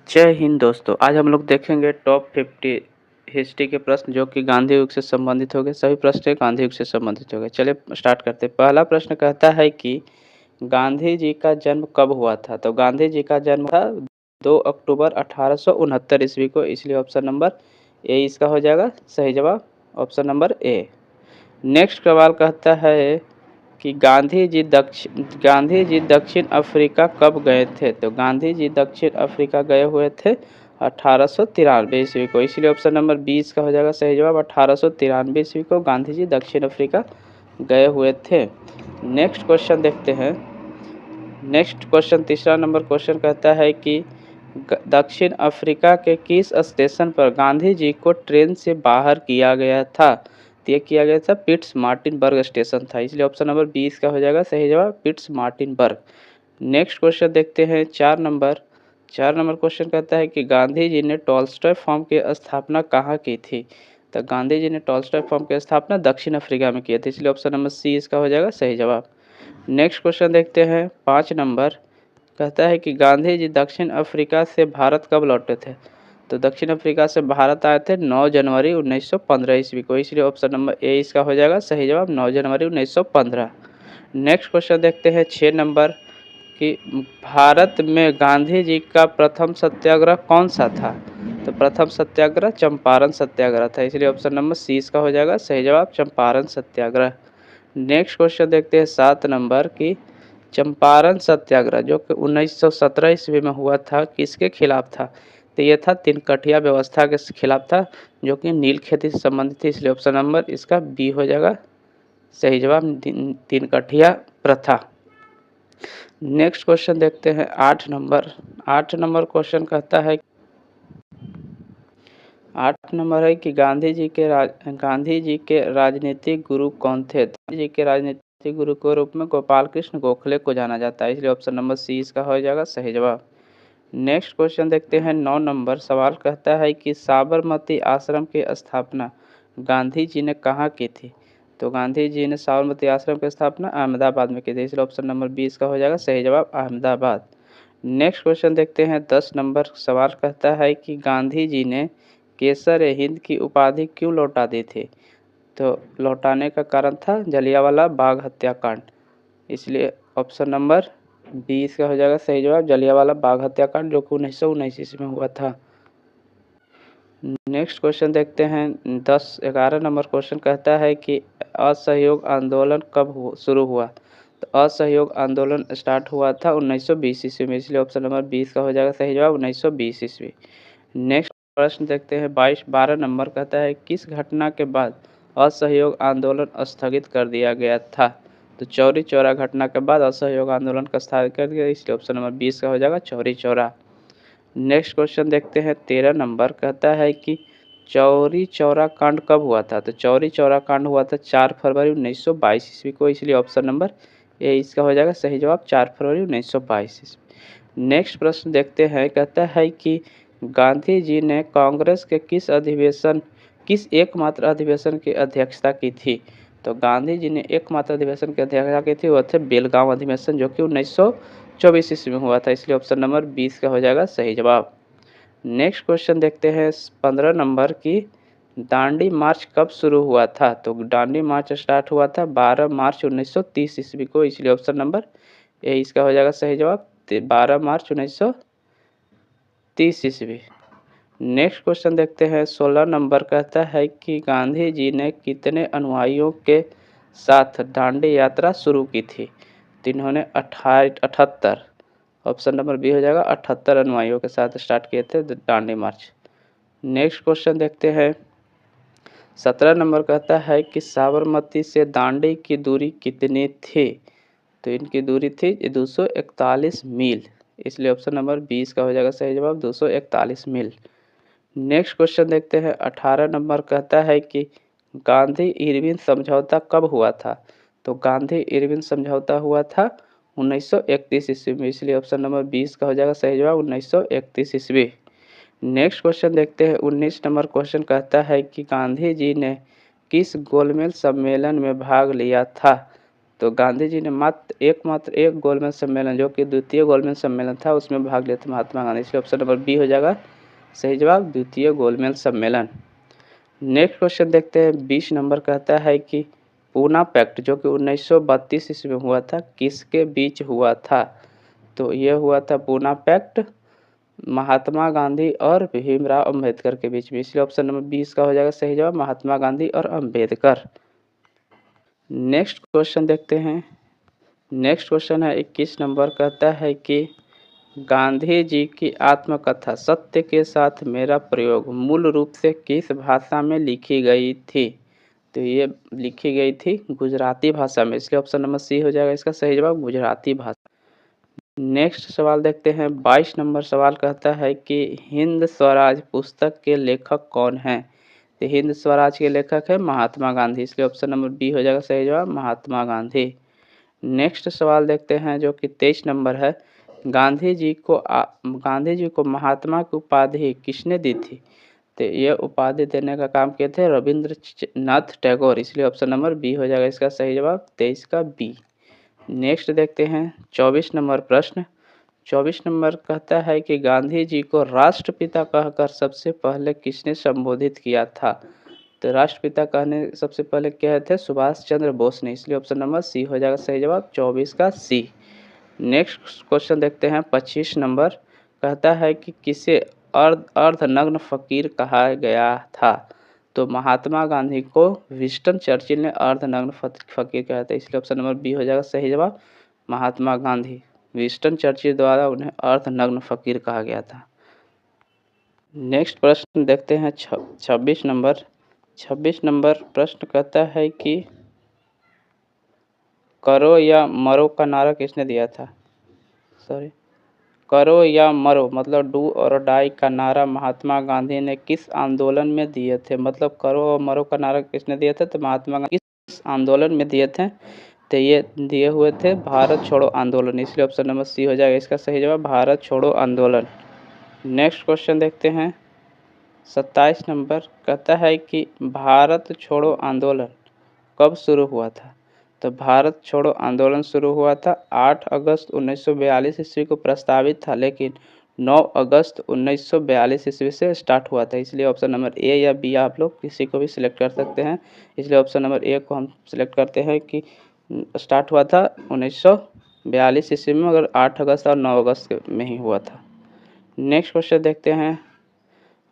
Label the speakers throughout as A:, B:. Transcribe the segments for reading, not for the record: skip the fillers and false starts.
A: जय हिंद दोस्तों। आज हम लोग देखेंगे टॉप 50 हिस्ट्री के प्रश्न जो कि गांधी युग से संबंधित होंगे। सभी प्रश्न गांधी युग से संबंधित होंगे। चलिए स्टार्ट करते हैं। पहला प्रश्न कहता है कि गांधी जी का जन्म कब हुआ था। तो गांधी जी का जन्म था 2 अक्टूबर 1869 ईस्वी को, इसलिए ऑप्शन नंबर ए इसका हो जाएगा सही जवाब, ऑप्शन नंबर ए। नेक्स्ट सवाल कहता है कि गांधी जी दक्षिण अफ्रीका कब गए थे। तो गांधी जी दक्षिण अफ्रीका गए हुए थे 1893 ईस्वी को, इसलिए ऑप्शन नंबर 20 का हो जाएगा सही जवाब। 1893 ईस्वी को गांधी जी दक्षिण अफ्रीका गए हुए थे। नेक्स्ट क्वेश्चन देखते हैं। नेक्स्ट क्वेश्चन तीसरा नंबर क्वेश्चन कहता है कि दक्षिण अफ्रीका के किस स्टेशन पर गांधी जी को ट्रेन से बाहर किया गया था। ये किया गया था पिट्स मार्टिनबर्ग स्टेशन था, इसलिए ऑप्शन नंबर 20 का हो जाएगा सही जवाब, पिट्स मार्टिनबर्ग। नेक्स्ट क्वेश्चन देखते हैं। चार नंबर क्वेश्चन कहता है कि गांधी जी ने टॉल्स्टॉय फॉर्म की स्थापना कहाँ की थी। तो गांधी जी ने टॉल्स्टॉय फॉर्म की स्थापना दक्षिण अफ्रीका में की थी, इसलिए ऑप्शन नंबर सी इसका हो जाएगा सही जवाब। नेक्स्ट क्वेश्चन देखते हैं। 5 नंबर कहता है कि गांधी जी दक्षिण अफ्रीका से भारत कब लौटे थे। तो दक्षिण अफ्रीका से भारत आए थे 9 जनवरी 1915 ईस्वी को, इसलिए ऑप्शन नंबर ए इसका हो जाएगा सही जवाब, 9 जनवरी 1915। नेक्स्ट क्वेश्चन देखते हैं 6 नंबर कि भारत में गांधी जी का प्रथम सत्याग्रह कौन सा था। तो प्रथम सत्याग्रह चंपारण सत्याग्रह था, इसलिए ऑप्शन नंबर सी इसका हो जाएगा सही जवाब, चंपारण सत्याग्रह। नेक्स्ट क्वेश्चन देखते हैं 7 नंबर की चंपारण सत्याग्रह जो कि 1917 ईस्वी में हुआ था, किसके खिलाफ था। तो ये था तिनकठिया व्यवस्था के खिलाफ था, जो कि नील खेती से संबंधित थी, इसलिए ऑप्शन नंबर इसका बी हो जाएगा सही जवाब, तिनकठिया प्रथा। नेक्स्ट क्वेश्चन देखते हैं 8 नंबर क्वेश्चन कहता है 8 नंबर है कि गांधी जी के राजनीतिक गुरु कौन थे। गांधी जी के राजनीतिक गुरु के रूप में गोपाल कृष्ण गोखले को जाना जाता है, इसलिए ऑप्शन नंबर सी इसका हो जाएगा सही जवाब। नेक्स्ट क्वेश्चन देखते हैं। 9 नंबर सवाल कहता है कि साबरमती आश्रम की स्थापना गांधी जी ने कहाँ की थी। तो गांधी जी ने साबरमती आश्रम की स्थापना अहमदाबाद में की थी, इसलिए ऑप्शन नंबर 20 का हो जाएगा सही जवाब, अहमदाबाद। नेक्स्ट क्वेश्चन देखते हैं। 10 नंबर सवाल कहता है कि गांधी जी ने केसर हिंद की उपाधि क्यों लौटा दी थी। तो लौटाने का कारण था जलियांवाला बाग हत्याकांड, इसलिए ऑप्शन नंबर 20 का हो जाएगा सही जवाब, जलियांवाला बाग हत्याकांड जो कि 1919 ईस्वी में हुआ था। नेक्स्ट क्वेश्चन देखते हैं। 11 नंबर क्वेश्चन कहता है कि असहयोग आंदोलन कब शुरू हुआ। तो असहयोग आंदोलन स्टार्ट हुआ था 1920 ईस्वी में, इसलिए ऑप्शन नंबर 20 का हो जाएगा सही जवाब, 1920 ईस्वी। नेक्स्ट प्रश्न देखते हैं। 12 नंबर कहता है किस घटना के बाद असहयोग आंदोलन स्थगित कर दिया गया था। तो चौरी चौरा घटना के बाद असहयोग आंदोलन का स्थगित कर दिया, इसलिए ऑप्शन नंबर 20 का हो जाएगा चौरी चौरा। नेक्स्ट क्वेश्चन देखते हैं। 13 नंबर कहता है कि चौरी चौरा कांड कब हुआ था। तो चौरी चौरा कांड हुआ था 4 फरवरी 1922 ईस्वी को, इसलिए ऑप्शन नंबर ए इसका हो जाएगा सही जवाब, 4 फरवरी 1922 ईस्वी। नेक्स्ट प्रश्न देखते हैं। कहता है कि गांधी जी ने कांग्रेस के किस एकमात्र अधिवेशन की अध्यक्षता की थी। तो गांधी जी ने एकमात्र अधिवेशन की अध्यक्षता की थी, वह थे बेलगांव अधिवेशन जो कि 1924 ईस्वी में हुआ था, इसलिए ऑप्शन नंबर 20 का हो जाएगा सही जवाब। नेक्स्ट क्वेश्चन देखते हैं। 15 नंबर की दांडी मार्च कब शुरू हुआ था। तो दांडी मार्च स्टार्ट हुआ था 12 मार्च 1930 ईस्वी को, इसलिए ऑप्शन नंबर ए इसका हो जाएगा सही जवाब, 12 मार्च 1930 ईस्वी। नेक्स्ट क्वेश्चन देखते हैं। 16 नंबर कहता है कि गांधी जी ने कितने अनुयायियों के साथ दांडी यात्रा शुरू की थी। तो इन्होंने 78, ऑप्शन नंबर बी हो जाएगा, 78 अनुयायियों के साथ स्टार्ट किए थे दांडी मार्च। नेक्स्ट क्वेश्चन देखते हैं। 17 नंबर कहता है कि साबरमती से दांडी की दूरी कितनी थी। तो इनकी दूरी थी 241 मील, इसलिए ऑप्शन नंबर 20 का हो जाएगा सही जवाब, 241 मील। नेक्स्ट क्वेश्चन देखते हैं। 18 नंबर कहता है कि गांधी इरविन समझौता कब हुआ था। तो गांधी इरविन समझौता हुआ था 1931 ईस्वी में, इसलिए ऑप्शन नंबर 20 का हो जाएगा सही जवाब, 1931 ईस्वी। नेक्स्ट क्वेश्चन देखते हैं। 19 नंबर क्वेश्चन कहता है कि गांधी जी ने किस गोलमेज सम्मेलन में भाग लिया था। तो गांधी जी ने मात्र एक गोलमेज सम्मेलन, जो कि द्वितीय गोलमेज सम्मेलन था, उसमें भाग लिया था महात्मा गांधी। इसलिए ऑप्शन नंबर बी हो जाएगा सही जवाब, द्वितीय गोलमेज सम्मेलन। नेक्स्ट क्वेश्चन देखते हैं। 20 नंबर कहता है कि पूना पैक्ट जो कि 1932 ईस्वी में हुआ था, किसके बीच हुआ था? तो ये हुआ था पूना पैक्ट महात्मा गांधी और भीमराव अंबेडकर के बीच में। इसलिए ऑप्शन नंबर 20 का हो जाएगा सही जवाब, महात्मा गांधी और अंबेडकर। नेक्स्ट क्वेश्चन देखते हैं। नेक्स्ट क्वेश्चन है 21 नंबर, कहता है कि गांधी जी की आत्मकथा सत्य के साथ मेरा प्रयोग मूल रूप से किस भाषा में लिखी गई थी? तो ये लिखी गई थी गुजराती भाषा में। इसलिए ऑप्शन नंबर सी हो जाएगा इसका सही जवाब, गुजराती भाषा। नेक्स्ट सवाल देखते हैं। 22 नंबर सवाल कहता है कि हिंद स्वराज पुस्तक के लेखक कौन हैं? तो हिंद स्वराज के लेखक है महात्मा गांधी। इसलिए ऑप्शन नंबर बी हो जाएगा सही जवाब, महात्मा गांधी। नेक्स्ट सवाल देखते हैं जो कि 23 नंबर है। गांधी जी को महात्मा की उपाधि किसने दी थी? तो ये उपाधि देने का काम किए थे रविंद्रनाथ टैगोर। इसलिए ऑप्शन नंबर बी हो जाएगा इसका सही जवाब, 23 का बी। नेक्स्ट देखते हैं 24 नंबर प्रश्न। 24 नंबर कहता है कि गांधी जी को राष्ट्रपिता कहकर सबसे पहले किसने संबोधित किया था? तो राष्ट्रपिता कहने सबसे पहले कहे थे सुभाष चंद्र बोस ने। इसलिए ऑप्शन नंबर सी हो जाएगा सही जवाब, 24 का सी। नेक्स्ट क्वेश्चन देखते हैं। 25 नंबर कहता है कि किसे अर्धनग्न फकीर कहा गया था? तो महात्मा गांधी को विंस्टन चर्चिल ने अर्धनग्न फकीर कहा था। इसलिए ऑप्शन नंबर बी हो जाएगा सही जवाब, महात्मा गांधी, विंस्टन चर्चिल द्वारा उन्हें अर्धनग्न फकीर कहा गया था। नेक्स्ट प्रश्न देखते हैं 26 नंबर। 26 नंबर प्रश्न कहता है कि करो या मरो का नारा किसने दिया था? करो या मरो मतलब डू और डाई का नारा महात्मा गांधी ने किस आंदोलन में दिए थे? मतलब करो और मरो का नारा किसने दिया था? तो महात्मा गांधी किस आंदोलन में दिए थे? तो ये दिए हुए थे भारत छोड़ो आंदोलन। इसलिए ऑप्शन नंबर सी हो जाएगा इसका सही जवाब, भारत छोड़ो आंदोलन। नेक्स्ट क्वेश्चन देखते हैं। 27 नंबर कहता है कि भारत छोड़ो आंदोलन कब शुरू हुआ था? तो भारत छोड़ो आंदोलन शुरू हुआ था 8 अगस्त 1942 ईस्वी को प्रस्तावित था, लेकिन 9 अगस्त 1942 ईस्वी से स्टार्ट हुआ था। इसलिए ऑप्शन नंबर ए या बी आप लोग किसी को भी सिलेक्ट कर सकते हैं। इसलिए ऑप्शन नंबर ए को हम सिलेक्ट करते हैं कि स्टार्ट हुआ था 1942 ईस्वी में, मगर 8 अगस्त और 9 अगस्त में ही हुआ था। नेक्स्ट क्वेश्चन देखते हैं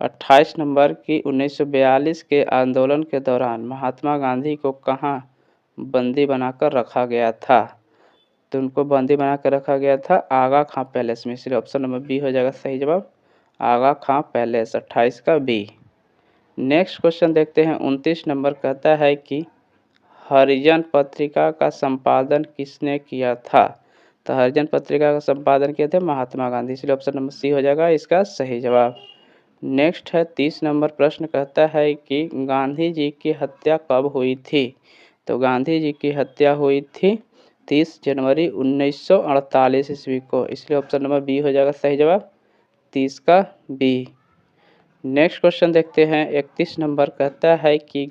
A: 28 नंबर की 1942 के आंदोलन के दौरान महात्मा गांधी को कहाँ बंदी बनाकर रखा गया था? तो उनको बंदी बनाकर रखा गया था आगा खां पैलेस में। इसलिए ऑप्शन नंबर बी हो जाएगा सही जवाब, आगा खां पैलेस, 28 का बी। नेक्स्ट क्वेश्चन देखते हैं 29 नंबर कहता है कि हरिजन पत्रिका का संपादन किसने किया था? तो हरिजन पत्रिका का संपादन किए थे महात्मा गांधी। इसलिए ऑप्शन नंबर सी हो जाएगा इसका सही जवाब। नेक्स्ट है 30 नंबर प्रश्न कहता है कि गांधी जी की हत्या कब हुई थी? तो गांधी जी की हत्या हुई थी 30 जनवरी 1948 ईस्वी को। इसलिए ऑप्शन नंबर बी हो जाएगा सही जवाब, 30 का बी। नेक्स्ट क्वेश्चन देखते हैं 31 नंबर कहता है कि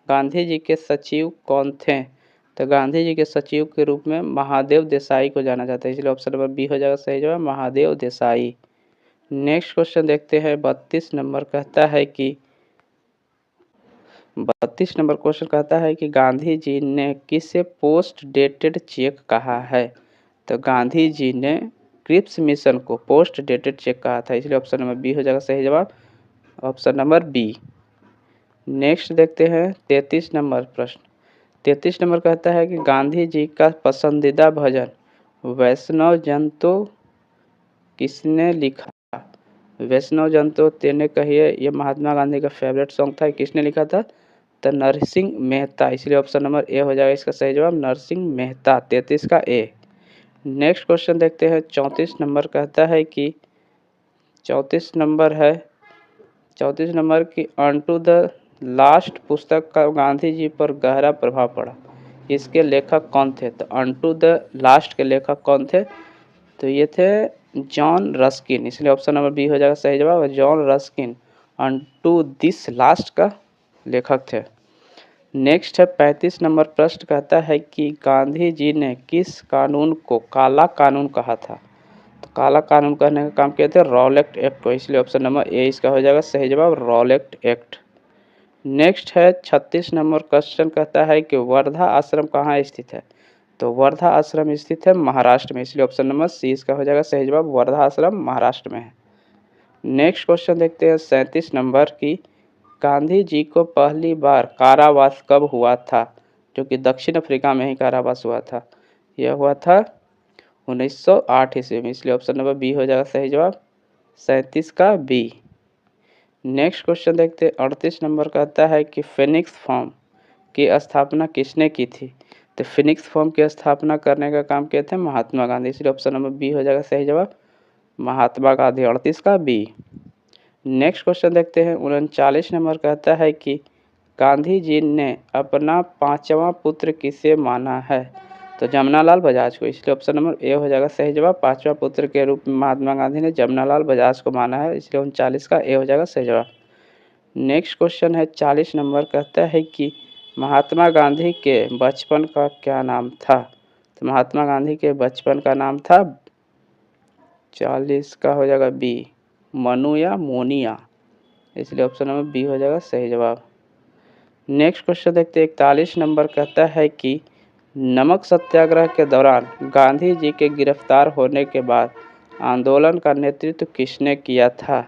A: गांधी जी के सचिव कौन थे? तो गांधी जी के सचिव के रूप में महादेव देसाई को जाना जाता है। इसलिए ऑप्शन नंबर बी हो जाएगा सही जवाब, महादेव देसाई। नेक्स्ट क्वेश्चन देखते हैं 32 नंबर कहता है कि 32 नंबर क्वेश्चन कहता है कि गांधी जी ने किसे पोस्ट डेटेड चेक कहा है? तो गांधी जी ने क्रिप्स मिशन को पोस्ट डेटेड चेक कहा था। इसलिए ऑप्शन नंबर बी हो जाएगा सही जवाब, ऑप्शन नंबर बी। नेक्स्ट देखते हैं 33 नंबर प्रश्न। 33 नंबर कहता है कि गांधी जी का पसंदीदा भजन वैष्णव जन तो किसने लिखा? वैष्णव जन तो तेने कहिए, ये महात्मा गांधी का फेवरेट सॉन्ग था। किसने लिखा था? तो नरसिंह मेहता। इसलिए ऑप्शन नंबर ए हो जाएगा इसका सही जवाब, नरसिंह मेहता, 33 का ए। नेक्स्ट क्वेश्चन देखते हैं 34 नंबर कहता है कि 34 नंबर है 34 नंबर की ऑनटू द लास्ट पुस्तक का गांधी जी पर गहरा प्रभाव पड़ा। इसके लेखक कौन थे? तो ऑनटू द लास्ट के लेखक कौन थे? तो ये थे जॉन रस्किन। इसलिए ऑप्शन नंबर बी हो जाएगा सही जवाब, John Ruskin onto this last का लेखक थे। नेक्स्ट है 35 नंबर प्रश्न कहता है कि गांधी जी ने किस कानून को काला कानून कहा था। तो काला कानून कहने का काम किए थे रॉलेट एक्ट को, इसलिए ऑप्शन नंबर ए इसका हो जाएगा सही जवाब रॉलेट एक्ट। नेक्स्ट है 36 नंबर क्वेश्चन कहता है कि वर्धा आश्रम कहाँ स्थित है। तो वर्धा आश्रम स्थित है महाराष्ट्र में, इसलिए ऑप्शन नंबर सी इसका हो जाएगा सही जवाब वर्धा आश्रम महाराष्ट्र में है। नेक्स्ट क्वेश्चन देखते हैं 37 नंबर की गांधी जी को पहली बार कारावास कब हुआ था, जो कि दक्षिण अफ्रीका में ही कारावास हुआ था। यह हुआ था 1908 ईस्वी में, इसलिए ऑप्शन नंबर बी हो जाएगा सही जवाब 37 का बी। नेक्स्ट क्वेश्चन देखते हैं 38 नंबर कहता है कि फिनिक्स फॉर्म की स्थापना किसने की थी। तो फिनिक्स फॉर्म की स्थापना करने का काम किए थे महात्मा गांधी, इसलिए ऑप्शन नंबर बी हो जाएगा सही जवाब महात्मा गांधी 38 का बी। नेक्स्ट क्वेश्चन देखते हैं 39 नंबर कहता है कि गांधी जी ने अपना 5वां पुत्र किसे माना है। तो जमनालाल बजाज को, इसलिए ऑप्शन नंबर ए हो जाएगा सही जवाब 5वां पुत्र के रूप में महात्मा गांधी ने जमनालाल बजाज को माना है, इसलिए 39 का ए हो जाएगा सही जवाब। नेक्स्ट क्वेश्चन है 40 नंबर कहता है कि महात्मा गांधी के बचपन का क्या नाम था। तो महात्मा गांधी के बचपन का नाम था 40 का हो जाएगा बी मनु या मोनिया, इसलिए ऑप्शन नंबर बी हो जाएगा सही जवाब। नेक्स्ट क्वेश्चन देखते हैं 41 नंबर कहता है कि नमक सत्याग्रह के दौरान गांधी जी के गिरफ्तार होने के बाद आंदोलन का नेतृत्व किसने किया था।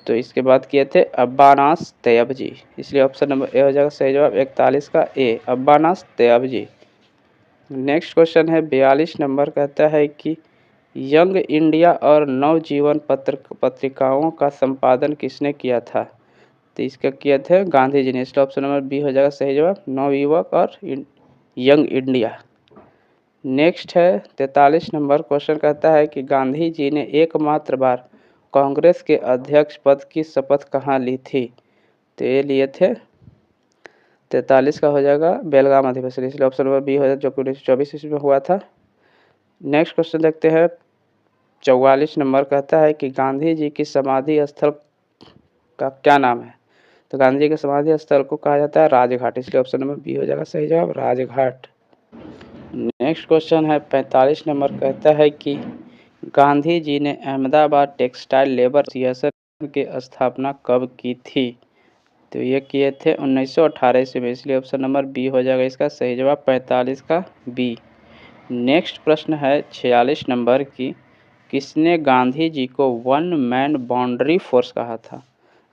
A: तो इसके बाद किए थे अब्बानास तैयब जी, इसलिए ऑप्शन नंबर ए हो जाएगा सही जवाब 41 का ए अब्बानास तैयब जी। नेक्स्ट क्वेश्चन है 42 नंबर कहता है कि यंग इंडिया और नवजीवन पत्रिकाओं का संपादन किसने किया था। तो इसका किए थे गांधी जी ने, इसलिए ऑप्शन नंबर बी हो जाएगा सही जवाब नवयुवक और यंग इंडिया। नेक्स्ट है 43 नंबर क्वेश्चन कहता है कि गांधी जी ने एकमात्र बार कांग्रेस के अध्यक्ष पद की शपथ कहाँ ली थी। तो ये लिए थे 43 का हो जाएगा बेलगाम अधिवेशन, इसलिए ऑप्शन नंबर बी हो जाएगा जो कि 1924 ईस्वी में हुआ था। नेक्स्ट क्वेश्चन देखते हैं 44 नंबर कहता है कि गांधी जी की समाधि स्थल का क्या नाम है। तो गांधी जी के समाधि स्थल को कहा जाता है राजघाट, इसलिए ऑप्शन नंबर बी हो जाएगा सही जवाब राजघाट। नेक्स्ट क्वेश्चन है 45 नंबर कहता है कि गांधी जी ने अहमदाबाद टेक्सटाइल लेबर एसोसिएशन की स्थापना कब की थी। तो ये किए थे 1918 ईस्वी में, इसलिए ऑप्शन नंबर बी हो जाएगा इसका सही जवाब 45 का बी। नेक्स्ट प्रश्न है 46 नंबर की किसने गांधी जी को वन मैन बाउंड्री फोर्स कहा था।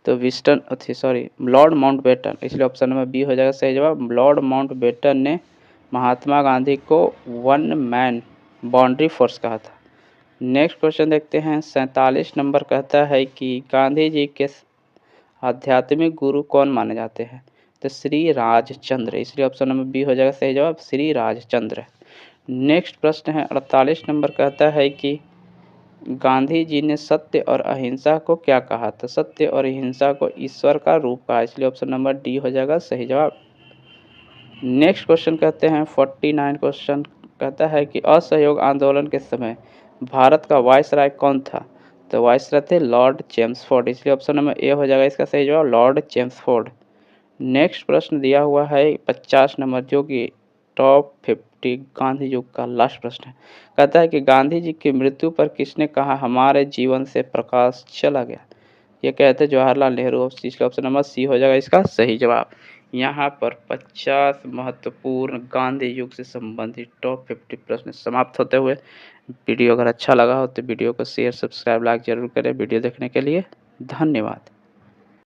A: तो लॉर्ड माउंटबेटन, इसलिए ऑप्शन नंबर बी हो जाएगा सही जवाब लॉर्ड माउंटबेटन ने महात्मा गांधी को वन मैन बाउंड्री फोर्स कहा था। नेक्स्ट क्वेश्चन देखते हैं 47 नंबर कहता है कि गांधी जी के आध्यात्मिक गुरु कौन माने जाते हैं। तो श्री राजचंद्र, इसलिए ऑप्शन नंबर बी हो जाएगा सही जवाब श्री राजचंद्र। नेक्स्ट प्रश्न है 48 नंबर कहता है कि गांधी जी ने सत्य और अहिंसा को क्या कहा। तो सत्य और अहिंसा को ईश्वर का रूप कहा, इसलिए ऑप्शन नंबर डी हो जाएगा सही जवाब। नेक्स्ट क्वेश्चन कहते हैं 49 क्वेश्चन कहता है कि असहयोग आंदोलन के समय भारत का वायसराय कौन था। तो वायसराय थे लॉर्ड चेम्सफोर्ड, इसलिए ऑप्शन नंबर ए हो जाएगा इसका सही जवाब लॉर्ड चेम्सफोर्ड। नेक्स्ट प्रश्न दिया हुआ है 50 नंबर जो कि टॉप 50 गांधी युग का लास्ट प्रश्न है। कहता है कि गांधी जी की मृत्यु पर किसने कहा हमारे जीवन से प्रकाश चला गया। ये कहते हैं जवाहरलाल नेहरू, इसका ऑप्शन नंबर सी हो जाएगा इसका सही जवाब। यहाँ पर 50 महत्वपूर्ण गांधी युग से संबंधित टॉप 50 प्रश्न समाप्त होते हुए वीडियो अगर अच्छा लगा हो तो वीडियो को शेयर सब्सक्राइब लाइक जरूर करें। वीडियो देखने के लिए धन्यवाद।